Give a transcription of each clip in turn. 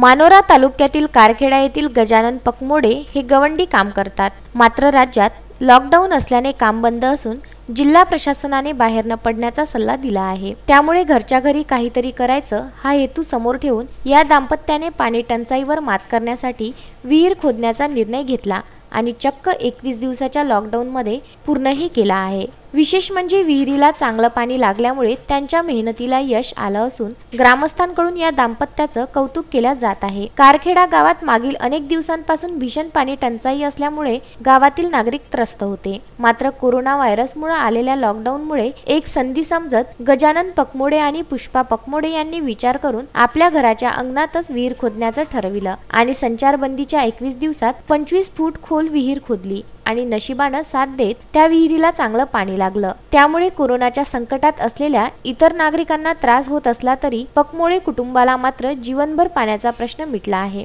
मानोरा तालुक्यातील कारखेडा येथील गजानन पकमोडे हे गवंडी काम करतात। मात्र राज्यात लॉकडाऊन असल्याने काम बंद असून जिल्हा प्रशासनाने बाहेर न पडण्याचा सल्ला दिला आहे। त्यामुळे घरच्या घरी काहीतरी करायचं हा हेतू समोर ठेवून या दाम्पत्याने पाणी टंचाईवर मात करण्यासाठी विहीर खोदण्याचा निर्णय घेतला आणि चक्क 21 दिवसाच्या लॉकडाऊन मध्ये पूर्णही केला आहे। विशेष म्हणजे विहिरीला चांगलं पाणी लागल्यामुळे त्यांच्या मेहनतीला यश आलं असून ग्रामस्थांकडून या दाम्पत्याचं कौतुक केले जात आहे। कारखेडा गावात मागील अनेक दिवसांपासून भीषण पाणी टंचाई असल्यामुळे गावातील नागरिक त्रस्त होते। मात्र कोरोना व्हायरसमुळे आलेल्या लॉकडाऊनमुळे एक संधी समजत गजानन पकमोडे आणि पुष्पा पकमोडे यांनी विचार करून आपल्या घराच्या अंगणातच विहीर खोदण्याचं ठरविलं आणि संचारबंदीच्या 21 दिवसात 25 फूट खोल विहीर खोदली आणि नशिबानं साथ देत त्या विहिरीला चांगलं पाणी लागलं। त्यामुळे कोरोनाच्या संकटात असलेल्या इतर नागरिकांना त्रास होत असला तरी पकमोडे कुटुंबाला मात्र जीवनभर पाण्याचा प्रश्न मिटला आहे।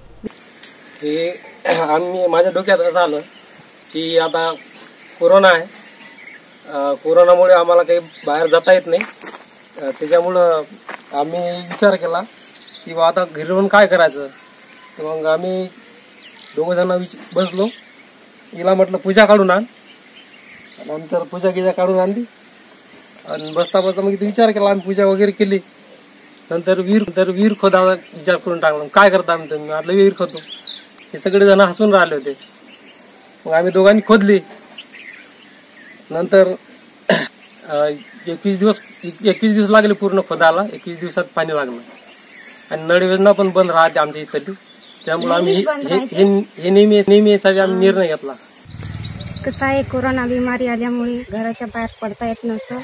आम्ही माझ्या डोक्यात असं आलं की आता कोरोना आहे, कोरोनामुळे आम्हाला काही बाहेर जाता येत नाही। त्याच्यामुळं आम्ही विचार केला की आता घरी राहून काय करायचं। मग आम्ही दोघं जण बसलो, हिला म्हटलं पूजा काढून आण, नंतर पूजा गिजा काढून आणली आणि बसता बसता मग विचार केला, आम्ही पूजा वगैरे केली। नंतर विहीर खोदायचा विचार करून टाकला। काय करता आम्ही, तुम्ही म्हटलं विहीर खोदतो। हे सगळे जण हसून राहिले होते। मग आम्ही दोघांनी खोदली। नंतर 21 दिवस लागले पूर्ण खोदायला। 21 दिवसात पाणी लागलं आणि नळ योजना पण बंद राहते आमच्या इकडे। त्यामुळे आम्ही हे नेहमीसाठी आम्ही निर्णय घेतला। कसं आहे, कोरोना बिमारी आल्यामुळे घराच्या बाहेर पडता येत नव्हतं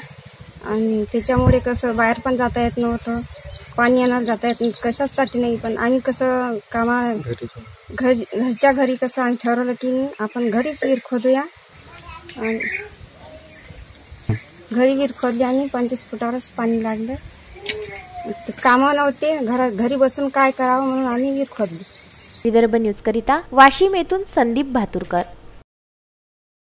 आणि त्याच्यामुळे कसं बाहेर पण जाता येत नव्हतं, पाणी आणायला जाता येत नव्हतं, कशासाठी नाही। पण आम्ही कसं घरच्या घरी कसं आम्ही ठरवलं की आपण घरीच विहीर खोदूया आणि घरी विहीर खोदली आणि 25 फुटावरच पाणी लागलं। कामं नव्हते, घरी बसून काय करावं म्हणून आम्ही विहीर खोदली। विदर्भ न्यूज करिता वाशिम येथून संदीप भातुरकर।